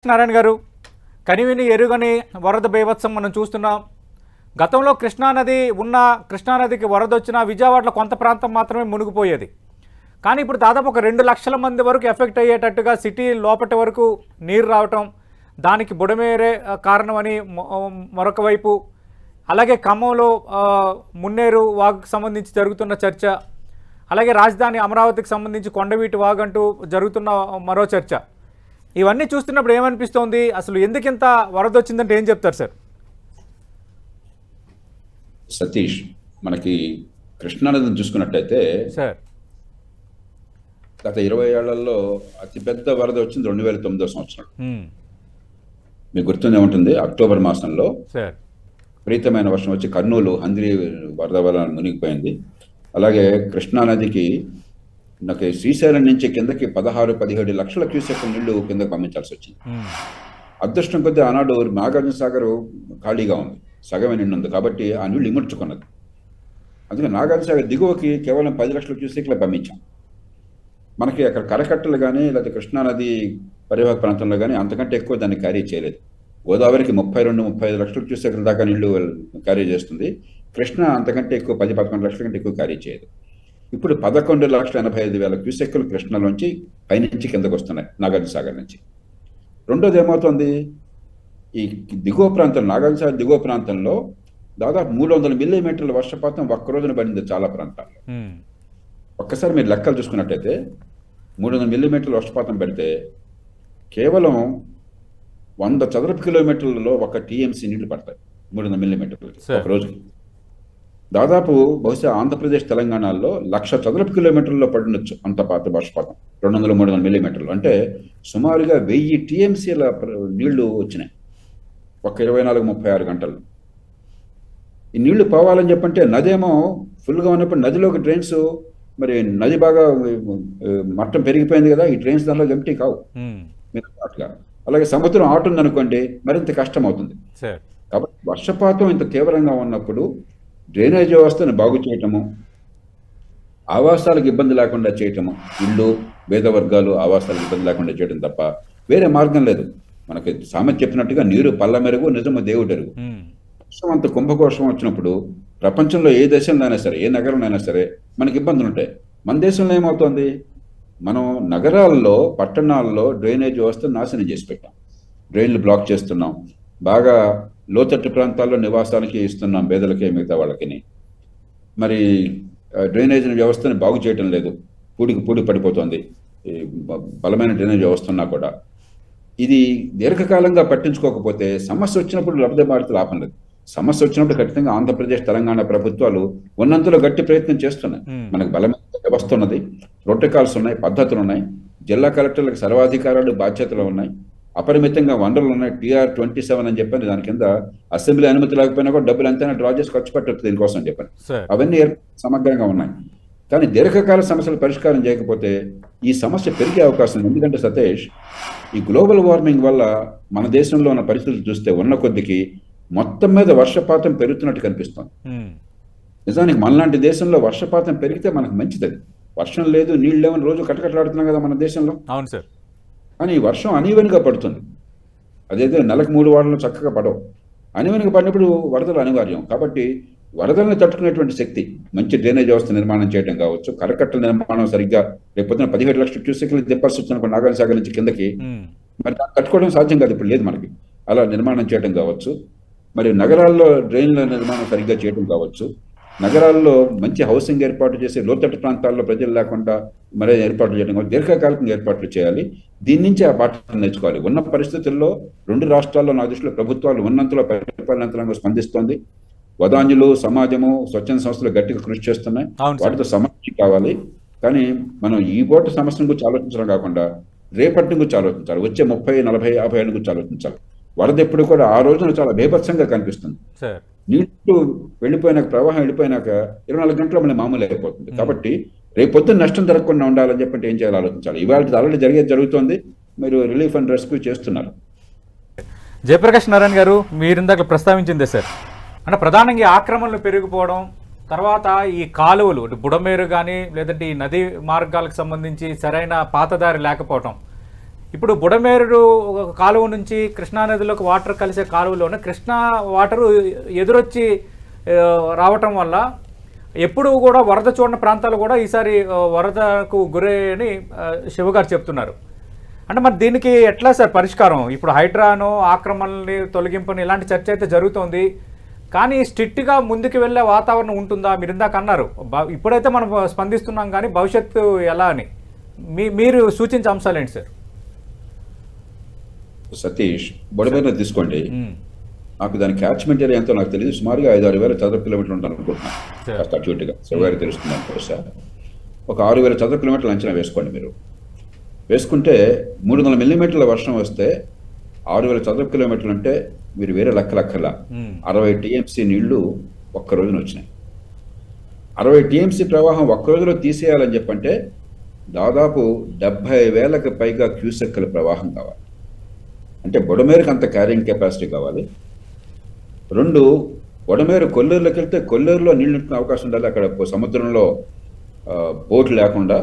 నారాయణ గారు, కనివిని ఎరుగని వరద బీభత్సం మనం చూస్తున్నాం. గతంలో కృష్ణానదికి వరద వచ్చినా విజయవాడలో కొంత ప్రాంతం మాత్రమే మునిగిపోయేది. కానీ ఇప్పుడు దాదాపు ఒక 2 లక్షల మంది వరకు ఎఫెక్ట్ అయ్యేటట్టుగా సిటీ లోపటి వరకు నీరు రావటం, దానికి బుడమేరే కారణమని మరొక వైపు, అలాగే ఖమ్మంలో మున్నేరు వాగుకు సంబంధించి జరుగుతున్న చర్చ, అలాగే రాజధాని అమరావతికి సంబంధించి కొండవీటి వాగు అంటూ జరుగుతున్న మరో చర్చ. ఇవన్నీ చూస్తున్నప్పుడు ఏమనిపిస్తోంది? అసలు ఎందుకింత వరద వచ్చిందంటే ఏం చెప్తారు సార్? సతీష్, మనకి కృష్ణానదిని చూసుకున్నట్టయితే సార్ గత 20 ఏళ్లలో అతిపెద్ద వరద వచ్చింది 2009వ సంవత్సరం. మీకు గుర్తుండే ఉంటుంది, అక్టోబర్ మాసంలో సార్ విపరీతమైన వర్షం వచ్చి కర్నూలు హంద్రి వరద వల్ల మునిగిపోయింది. అలాగే కృష్ణానదికి నాకు శ్రీశైలం నుంచి కిందకి 16-17 లక్షల క్యూసెక్ నీళ్లు కిందకి పంపించాల్సి వచ్చింది. అదృష్టం కొద్దీ ఆనాడు నాగార్జున సాగర్ ఖాళీగా ఉంది, సగమే నిండి ఉంది, కాబట్టి ఆ నీళ్లు ఇముడ్చుకున్నది. అందుకే నాగార్జున సాగర్ దిగువకి కేవలం 10 లక్షల క్యూసెక్లే పంపించాం. మనకి అక్కడ కరకట్టలు కానీ లేకపోతే కృష్ణానది పరివాహక ప్రాంతంలో కానీ అంతకంటే ఎక్కువ దాన్ని క్యారీ చేయలేదు. గోదావరికి 32-35 లక్షల క్యూసెక్ల దాకా నీళ్లు క్యారీ చేస్తుంది. కృష్ణ అంతకంటే ఎక్కువ 10-11 లక్షల కంటే ఎక్కువ క్యారీ చేయదు. ఇప్పుడు 11,85,000 క్యూసెక్కులు కృష్ణలోంచి పైనుంచి కిందకు వస్తున్నాయి నాగార్జున సాగర్ నుంచి. రెండోది ఏమవుతుంది, ఈ దిగువ ప్రాంతం నాగార్జున సాగర్ దిగువ ప్రాంతంలో దాదాపు 300 మిల్లీమీటర్ల వర్షపాతం ఒక్క రోజున పడింది చాలా ప్రాంతాల్లో. ఒక్కసారి మీరు లెక్కలు చూసుకున్నట్టయితే 300 మిల్లీమీటర్ల వర్షపాతం పెడితే కేవలం 100 చదరపు కిలోమీటర్లలో 1 టీఎంసీ నీళ్లు పడతాయి 300 మిల్లీమీటర్లు ఒక రోజుకి. దాదాపు బహుశా ఆంధ్రప్రదేశ్ తెలంగాణలో 1,00,000 చదరపు కిలోమీటర్లలో పడినొచ్చు అంత పాత వర్షపాతం 200-300 మిల్లీమీటర్లు. అంటే సుమారుగా 1000 టీఎంసీల నీళ్లు వచ్చినాయి ఒక 24-36 గంటలు. ఈ నీళ్లు పోవాలని చెప్పంటే నదేమో ఫుల్గా ఉన్నప్పుడు నదిలోకి డ్రైన్స్, మరి నది బాగా మట్టం పెరిగిపోయింది కదా, ఈ డ్రైన్స్ దానిలో ఎంటీ కావు అట్లా. అలాగే సముద్రం ఆటుంది అనుకోండి, మరింత కష్టం అవుతుంది. కాబట్టి వర్షపాతం ఇంత తీవ్రంగా ఉన్నప్పుడు డ్రైనేజ్ వ్యవస్థను బాగు చేయటము, ఆవాసాలకు ఇబ్బంది లేకుండా చేయటము, ఇళ్ళు పేద వర్గాలు ఆవాసాలకు ఇబ్బంది లేకుండా చేయడం తప్ప వేరే మార్గం లేదు. మనకి సామెత చెప్పినట్టుగా నీరు పల్ల మెరుగు, నిజము దేవుడెరుగు. వర్షం అంత కుంభకోశం వచ్చినప్పుడు ప్రపంచంలో ఏ దేశంలో అయినా సరే, ఏ నగరంలో అయినా సరే మనకి ఇబ్బందులు ఉంటాయి. మన దేశంలో ఏమవుతుంది, మనం నగరాల్లో పట్టణాల్లో డ్రైనేజ్ వ్యవస్థను నాశనం చేసి పెట్టాం. డ్రైన్లు బ్లాక్ చేస్తున్నాం, బాగా లోతట్టు ప్రాంతాల్లో నివాసానికి ఇస్తున్నాం పేదలకి మిగతా వాళ్ళకి. మరి డ్రైనేజ్ వ్యవస్థని బాగు చేయటం లేదు, పూడి పడిపోతుంది బలమైన డ్రైనేజ్ వ్యవస్థ ఉన్నా కూడా. ఇది దీర్ఘకాలంగా పట్టించుకోకపోతే సమస్య వచ్చినప్పుడు లబ్ధిదారులు లాభం లేదు. సమస్య వచ్చినప్పుడు ఖచ్చితంగా ఆంధ్రప్రదేశ్ తెలంగాణ ప్రభుత్వాలు ఉన్నంతలో గట్టి ప్రయత్నం చేస్తున్నాయి. మనకు బలమైన వ్యవస్థ ఉన్నది, ప్రోటోకాల్స్ ఉన్నాయి, పద్ధతులు ఉన్నాయి, జిల్లా కలెక్టర్లకు సర్వాధికారాలు బాధ్యతలు ఉన్నాయి, అపరిమితంగా వనరులు ఉన్నాయి. TR-27 అని చెప్పాను, దాని కింద అసెంబ్లీ అనుమతి లేకపోయినా కూడా డబ్బులు ఎంతైనా డ్రా చేసి ఖర్చు పెట్టచ్చు దీనికోసం చెప్పాను. అవన్నీ సమగ్రంగా ఉన్నాయి. కానీ దీర్ఘకాల సమస్యలు పరిష్కారం చేయకపోతే ఈ సమస్య పెరిగే అవకాశం ఉంది. ఎందుకంటే సతీష్, ఈ గ్లోబల్ వార్మింగ్ వల్ల మన దేశంలో ఉన్న పరిస్థితులు చూస్తే ఉన్న కొద్దికి మొత్తం మీద వర్షపాతం పెరుగుతున్నట్టు కనిపిస్తుంది. నిజానికి మనలాంటి దేశంలో వర్షపాతం పెరిగితే మనకు మంచిది. వర్షం లేదు, నీళ్ళు లేవని రోజు కటకట్లాడుతున్నాం కదా మన దేశంలో. అవును సార్. కానీ వర్షం అనీవెన్గా పడుతుంది. అదైతే నెలకు 3 వారాలు చక్కగా పడవు. అనీవెన్గా పడినప్పుడు వరదలు అనివార్యం. కాబట్టి వరదలను తట్టుకునేటువంటి శక్తి మంచి డ్రైనేజ్ వ్యవస్థ నిర్మాణం చేయడం కావచ్చు, కరకట్టల నిర్మాణం సరిగ్గా రేపొద్దున 17 లక్షల క్యూసెక్లు దింపాల్సి వచ్చినప్పుడు నాగార్జున సాగర్ నుంచి కిందకి, మరి తట్టుకోవడం సాధ్యం కాదు, ఇప్పుడు లేదు మనకి. అలా నిర్మాణం చేయడం కావచ్చు, మరి నగరాల్లో డ్రైన్ల నిర్మాణం సరిగ్గా చేయడం కావచ్చు, నగరాల్లో మంచి హౌసింగ్ ఏర్పాటు చేసి లోతట్టు ప్రాంతాల్లో ప్రజలు లేకుండా మరే ఏర్పాట్లు చేయడం కావచ్చు, దీర్ఘకాలికంగా ఏర్పాట్లు చేయాలి. దీని నుంచి ఆ పాఠాలను నేర్చుకోవాలి. ఉన్న పరిస్థితుల్లో 2 రాష్ట్రాల్లో నా దృష్టిలో ప్రభుత్వాలు ఉన్నంతలో పరిపాలనంతరంగా స్పందిస్తోంది. వదాంజులు, సమాజము, స్వచ్ఛంద సంస్థలు గట్టిగా కృషి చేస్తున్నాయి. వాటితో సమస్య కావాలి. కానీ మనం ఈ పూట సమస్యను గురించి ఆలోచించడం కాకుండా రేపటి గురించి ఆలోచించాలి, వచ్చే 30, 40, 50 ఏళ్ళ గురించి ఆలోచించాలి. వరద ఎప్పుడు కూడా ఆ రోజున చాలా బేభత్సంగా కనిపిస్తుంది. నీళ్లు వెళ్ళిపోయినాక, ప్రవాహం వెళ్ళిపోయినాక 24 గంటలు మళ్ళీ మామూలు అయిపోతుంది. కాబట్టి రేపొద్దున నష్టం జరగకుండా ఉండాలని చెప్పంటే ఏం చేయాలో ఆలోచించాలి. ఇవాళ ఆల్రెడీ జరుగుతోంది, మీరు రిలీఫ్ అండ్ రెస్క్యూ చేస్తున్నారు. జయప్రకాష్ నారాయణ గారు, మీరు ఇందాక ప్రస్తావించిందే సార్, అంటే ప్రధానంగా ఆక్రమణలు పెరిగిపోవడం, తర్వాత ఈ కాలువలు బుడమేరు కానీ లేదంటే ఈ నదీ మార్గాలకు సంబంధించి సరైన పాతదారి లేకపోవడం, ఇప్పుడు బుడమేరు కాలువ నుంచి కృష్ణానదిలోకి వాటర్ కలిసే కాలువలోనే కృష్ణా వాటరు ఎదురొచ్చి రావటం వల్ల ఎప్పుడు కూడా వరద చూడని ప్రాంతాలు కూడా ఈసారి వరదకు గురయ్యని శివగారు చెప్తున్నారు. అంటే మరి దీనికి ఎట్లా సార్ పరిష్కారం? ఇప్పుడు హైడ్రాను ఆక్రమణని తొలగింపుని ఇలాంటి చర్చ అయితే జరుగుతోంది, కానీ స్ట్రిక్ట్గా ముందుకు వెళ్ళే వాతావరణం ఉంటుందా? మీరు ఇందాక అన్నారు ఇప్పుడైతే మనం స్పందిస్తున్నాం, కానీ భవిష్యత్తు ఎలా అని మీరు సూచించే అంశాలు ఏంటి సార్? సతీష్, బుడమేరు తీసుకోండి. నాకు దాని క్యాచ్మెంట్ ఏరియా ఎంతో నాకు తెలియదు, సుమారుగా 5-6 వేల చదరపు కిలోమీటర్లు ఉంటాను అనుకుంటున్నాను. కాస్త అట్యూట్గా శివగారికి తెలుస్తుంది అనుకోసా. ఒక 6,000 చదరపు కిలోమీటర్లు అంచనా వేసుకోండి. మీరు వేసుకుంటే 300 మిల్లీమీటర్ల వర్షం వస్తే 6,000 చదరపు కిలోమీటర్లు అంటే మీరు వేరే లెక్కల 60 టీఎంసీ నీళ్లు ఒక్క రోజున వచ్చినాయి. 60 టీఎంసీ ప్రవాహం ఒక్క రోజులో తీసేయాలని చెప్పంటే దాదాపు 70,000కి పైగా క్యూసెక్కుల ప్రవాహం కావాలి. అంటే బుడమేరుకి అంత క్యారింగ్ కెపాసిటీ కావాలి. 2, బుడమేరు కొల్లేరులోకి వెళ్తే కొల్లేరులో నీళ్ళు నింపుకునే అవకాశం ఉండాలి. అక్కడ సముద్రంలో బోట్లు లేకుండా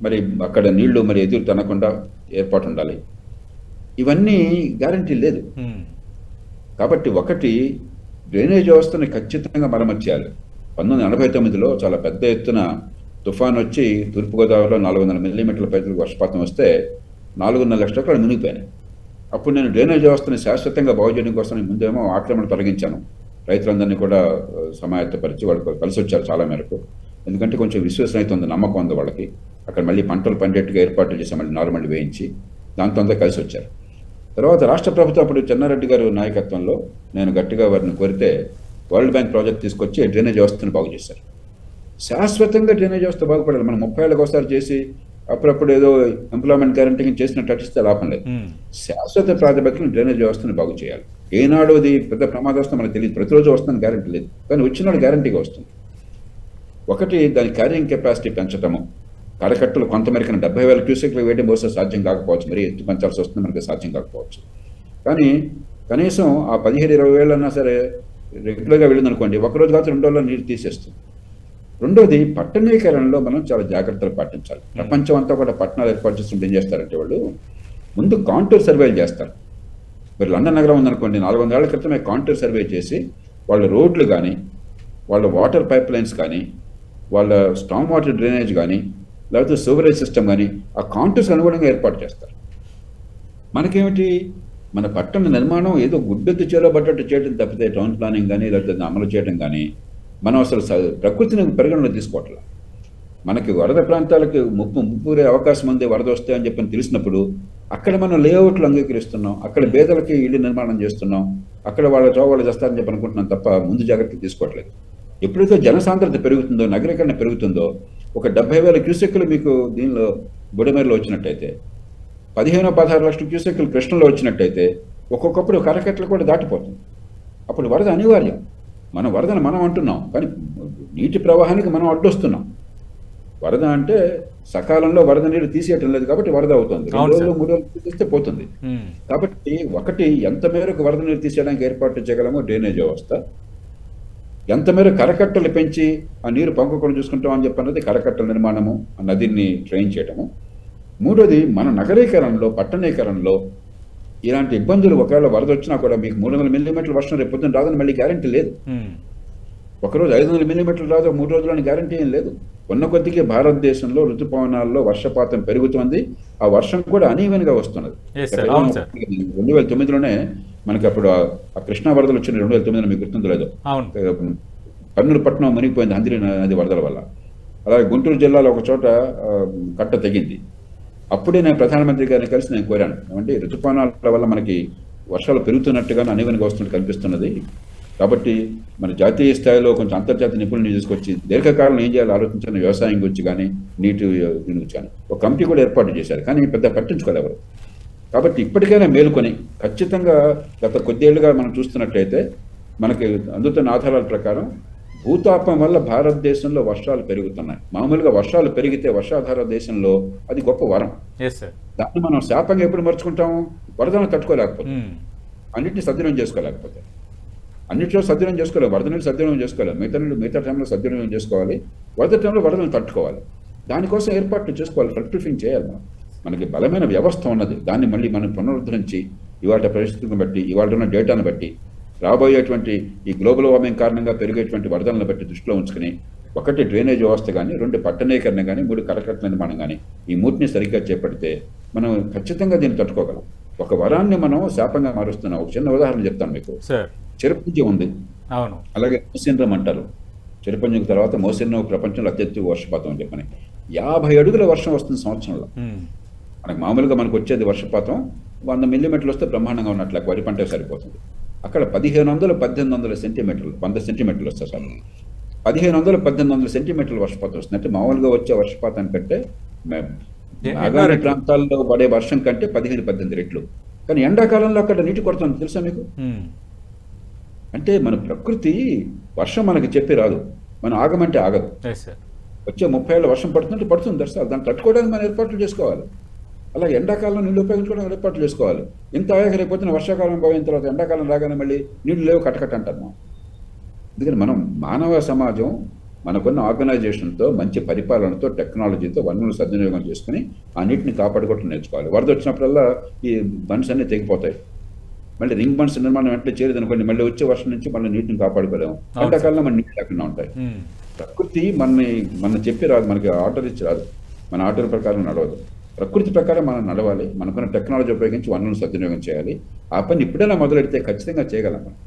మరి అక్కడ నీళ్లు మరి ఎదురు తనకుండా ఏర్పాటు ఉండాలి. ఇవన్నీ గ్యారంటీ లేదు. కాబట్టి ఒకటి, డ్రైనేజ్ వ్యవస్థని ఖచ్చితంగా మరమ్మతు చేయాలి. 1989లో చాలా పెద్ద ఎత్తున తుఫాన్ వచ్చి తూర్పుగోదావరిలో 400 మిల్లీమీటర్ల పైకి వర్షపాతం వస్తే 4.5 లక్షల ఎకరాలు మునిగిపోయినాయి. అప్పుడు నేను డ్రైనేజ్ వ్యవస్థని శాశ్వతంగా బాగు చేయడం కోసం ముందేమో ఆక్రమణ తొలగించాను. రైతులందరినీ కూడా సమాయత్తపరిచి వాళ్ళు కలిసి వచ్చారు చాలా మేరకు. ఎందుకంటే కొంచెం విశ్వసనీయత ఉంది, నమ్మకం ఉంది వాళ్ళకి. అక్కడ మళ్ళీ పంటలు పండేట్టుగా ఏర్పాట్లు చేసి మళ్ళీ నార్మల్ వేయించి దాంతో అంతా కలిసి వచ్చారు. తర్వాత రాష్ట్ర ప్రభుత్వం అప్పుడు చెన్నారెడ్డి గారు నాయకత్వంలో నేను గట్టిగా వారిని కోరితే వరల్డ్ బ్యాంక్ ప్రాజెక్ట్ తీసుకొచ్చి డ్రైనేజ్ వ్యవస్థను బాగు చేశారు. శాశ్వతంగా డ్రైనేజ్ వ్యవస్థ బాగుపడాలి. మనం 30 ఏళ్ళకి ఒకసారి చేసి అప్పుడప్పుడు ఏదో ఎంప్లాయ్మెంట్ గ్యారంటీ చేసినట్టు అటిస్తే లాభం లేదు. శాశ్వత ప్రాతిపదికన డ్రైనేజ్ వ్యవస్థను బాగు చేయాలి. ఏనాడు అది పెద్ద ప్రమాదం వస్తుందో మనకు తెలియదు, ప్రతిరోజు వస్తుందని గ్యారంటీ లేదు, కానీ వచ్చినాడు గ్యారంటీగా వస్తుంది. ఒకటి, దాని క్యారింగ్ కెపాసిటీ పెంచటము. కరకట్టలు కొంతమేరకు 70,000 క్యూసెక్లు వేయడం బహుశా సాధ్యం కాకపోవచ్చు, మరి ఎత్తు పెంచాల్సి వస్తుంది, మనకి సాధ్యం కాకపోవచ్చు. కానీ కనీసం ఆ 15-20 వేలు అన్నా సరే రెగ్యులర్గా వెళ్ళిందనుకోండి, ఒకరోజు కాదు 2 రోజుల్లో నీరు తీసేస్తుంది. రెండోది, పట్టణీకరణలో మనం చాలా జాగ్రత్తలు పాటించాలి. ప్రపంచం అంతా కూడా పట్టణాలు ఏర్పాటు చేసినప్పుడు ఏం చేస్తారంటే వాళ్ళు ముందు కాంటూర్ సర్వేలు చేస్తారు. మీరు లండన్ నగరం ఉందనుకోండి, 400 ఏళ్ల క్రితమే కాంటూర్ సర్వే చేసి వాళ్ళ రోడ్లు కానీ, వాళ్ళ వాటర్ పైప్ లైన్స్ కానీ, వాళ్ళ స్టామ్ వాటర్ డ్రైనేజ్ కానీ, లేకపోతే సివరేజ్ సిస్టమ్ కానీ ఆ కాంటూర్స్ అనుగుణంగా ఏర్పాటు చేస్తారు. మనకేమిటి, మన పట్టణ నిర్మాణం ఏదో గుడ్డెత్తు చేరబడ్డట్టు చేయడం తప్పితే టౌన్ ప్లానింగ్ కానీ లేకపోతే అమలు చేయడం కానీ మనం అసలు ప్రకృతిని పరిగణలో తీసుకోవట్లేదు. మనకి వరద ప్రాంతాలకు ముప్పురే అవకాశం ఉంది, వరద వస్తాయని చెప్పని తెలిసినప్పుడు అక్కడ మనం లేఅవుట్లు అంగీకరిస్తున్నాం, అక్కడ పేదలకి ఇల్లు నిర్మాణం చేస్తున్నాం, అక్కడ వాళ్ళ చోవాళ్ళు చేస్తారని చెప్పి అనుకుంటున్నాం తప్ప ముందు జాగ్రత్తలు తీసుకోవట్లేదు. ఎప్పుడైతే జనసాంద్రత పెరుగుతుందో, నగరీకరణ పెరుగుతుందో, ఒక 70,000 క్యూసెక్కులు మీకు దీనిలో బుడమేరులో వచ్చినట్టయితే, 15-16 లక్షల క్యూసెక్కులు కృష్ణలో వచ్చినట్టయితే ఒక్కొక్కప్పుడు కరకట్టలు కూడా దాటిపోతుంది. అప్పుడు వరద అనివార్యం. మనం వరదని మనం అంటున్నాం, కానీ నీటి ప్రవాహానికి మనం అడ్డొస్తున్నాం. వరద అంటే సకాలంలో వరద నీరు తీసేయటం లేదు కాబట్టి వరద అవుతుంది. 2 రోజులు 3 రోజులు తీస్తే పోతుంది. కాబట్టి ఒకటి, ఎంత మేరకు వరద నీరు తీసేయడానికి ఏర్పాటు చేయగలమో డ్రైనేజ్ వ్యవస్థ, ఎంత మేర కరకట్టలు పెంచి ఆ నీరు పంపకుండా చూసుకుంటాం అని చెప్పన్నది కరకట్టల నిర్మాణము, ఆ నదిని ట్రైన్ చేయటము. మూడోది, మన నగరీకరణలో పట్టణీకరణలో ఇలాంటి ఇబ్బందులు ఒకవేళ వరద వచ్చినా కూడా మీకు 300 మిల్లీమీటర్ల వర్షం రేపు పొద్దున రాదని మళ్ళీ గ్యారంటీ లేదు. ఒకరోజు 500 మిల్లీమీటర్లు రాదు 3 రోజులని గ్యారంటీ ఏం లేదు. ఉన్న కొద్దికి భారతదేశంలో ఋతుపవనాల్లో వర్షపాతం పెరుగుతుంది. ఆ వర్షం కూడా అనీవెన్గా వస్తున్నది. 2009లోనే మనకి అప్పుడు ఆ కృష్ణా వరదలు వచ్చిన 2009 మీకు గుర్తుందో లేదో, కర్నూలు పట్టణం మునిగిపోయింది హంద్రీ నది వరదల వల్ల. అలాగే గుంటూరు జిల్లాలో ఒక చోట కట్ట తెగింది. అప్పుడే నేను ప్రధానమంత్రి గారిని కలిసి నేను కోరాను, ఏమంటే ఋతుపవనాల వల్ల మనకి వర్షాలు పెరుగుతున్నట్టుగానే అనీవెన్గా వస్తున్నట్టు కనిపిస్తున్నది, కాబట్టి మన జాతీయ స్థాయిలో కొంచెం అంతర్జాతీయ నిపుణులను తీసుకొచ్చి దీర్ఘకాలం ఏం చేయాలో ఆలోచించిన వ్యవసాయం గురించి కానీ నీటి గురించి కానీ ఒక కమిటీ కూడా ఏర్పాటు చేశారు, కానీ పెద్ద పట్టించుకోలేదు ఎవరు. కాబట్టి ఇప్పటికైనా మేలుకొని ఖచ్చితంగా గత కొద్దేళ్లుగా మనం చూస్తున్నట్లయితే మనకి అందుతున్న ఆధారాల ప్రకారం భూతాపం వల్ల భారతదేశంలో వర్షాలు పెరుగుతున్నాయి. మామూలుగా వర్షాలు పెరిగితే వర్షాధార దేశంలో అది గొప్ప వరం. దాన్ని మనం శాపంగా ఎప్పుడు మర్చుకుంటాము? వరదను తట్టుకోలేకపోతే, అన్నింటినీ సద్వినియోగం చేసుకోలేకపోతే, అన్నింటిలో సద్వినియోగం చేసుకోవాలి. వరద నీళ్ళు సద్వినియోగం చేసుకోవాలి, మిగతా టైంలో సద్వినియోగం చేసుకోవాలి, వరద టైంలో వరదను తట్టుకోవాలి. దానికోసం ఏర్పాట్లు చేసుకోవాలి, ఫ్లడ్ ప్రూఫింగ్ చేయాలి. మనకి బలమైన వ్యవస్థ ఉన్నది. దాన్ని మళ్ళీ మనం పునరుద్ధరించి ఇవాళ పరిస్థితులను బట్టి, ఇవాళ ఉన్న డేటాను బట్టి, రాబోయేటువంటి ఈ గ్లోబల్ వార్మింగ్ కారణంగా పెరిగేటువంటి వరదలను బట్టి దృష్టిలో ఉంచుకుని, ఒకటి డ్రైనేజ్ వ్యవస్థ కానీ, 2 పట్టణీకరణ కానీ, 3 కరకట్ల నిర్మాణం కానీ, ఈ 3ని సరిగ్గా చేపడితే మనం ఖచ్చితంగా దీన్ని తట్టుకోగలం. ఒక వరాన్ని మనం శాపంగా మారుస్తున్నాం. ఒక చిన్న ఉదాహరణ చెప్తాను మీకు. సార్ చిరపుంజి ఉంది, అవును. అలాగే మోసిన్రం అంటారు. చిరపుంజికి తర్వాత మోసిన్రం ప్రపంచంలో అత్యధిక వర్షపాతం అని చెప్పని 50 అడుగుల వర్షం వస్తుంది సంవత్సరంలో. మనకు మామూలుగా మనకు వచ్చేది వర్షపాతం 100 మిల్లీమీటర్లు వస్తే బ్రహ్మాండంగా ఉన్నట్లు వరి పంట సరిపోతుంది. అక్కడ 1500-1800 సెంటీమీటర్లు, 100 సెంటీమీటర్లు వస్తాయి సార్. 1500-1800 సెంటీమీటర్లు వర్షపాతం వస్తుంది. అంటే మామూలుగా వచ్చే వర్షపాతం కంటే నాగారి ప్రాంతాల్లో పడే వర్షం కంటే 15-18 రెట్లు. కానీ ఎండాకాలంలో అక్కడ నీటి కొరత ఉంది, తెలుసా మీకు? అంటే మన ప్రకృతి వర్షం మనకి చెప్పి రాదు, మనం ఆగమంటే ఆగదు. వచ్చే 30 ఏళ్ళ వర్షం పడుతుంటే పడుతుంది దర్శనాలు. దాన్ని తట్టుకోవడానికి మనం ఏర్పాట్లు చేసుకోవాలి. అలాగే ఎండాకాలంలో నీళ్ళు ఉపయోగించుకోవడానికి ఏర్పాట్లు చేసుకోవాలి. ఇంత ఆయాక రేపొద్దున వర్షాకాలం పోయిన తర్వాత ఎండాకాలం రాగానే మళ్ళీ నీళ్ళు లేవు కట్టకట్ట అంటారు మనం. ఎందుకంటే మనం మానవ సమాజం మనకున్న ఆర్గనైజేషన్తో, మంచి పరిపాలనతో, టెక్నాలజీతో వనరులను సద్వినియోగం చేసుకుని ఆ నీటిని కాపాడుకోవటం నేర్చుకోవాలి. వరద వచ్చినప్పుడల్లా ఈ బండ్స్ అన్నీ తెగిపోతాయి. మళ్ళీ రింగ్ బండ్స్ నిర్మాణం వెంటనే చేయలేదు అనుకోండి, మళ్ళీ వచ్చే వర్షం నుంచి మళ్ళీ నీటిని కాపాడుకోలేము. ఎండాకాలంలో మన నీళ్ళు లేకుండా ఉంటాయి. ప్రకృతి మన చెప్పి రాదు, మనకి ఆర్డర్ ఇచ్చి రాదు, మన ఆర్డర్ ప్రకారం నడవదు. ప్రకృతి ప్రకారం మనం నడవాలి. మనకున్న టెక్నాలజీ ఉపయోగించి వనరులను సద్వినియోగం చేయాలి. ఆ పని ఇప్పుడైనా మొదలెడితే ఖచ్చితంగా చేయగలం మనం.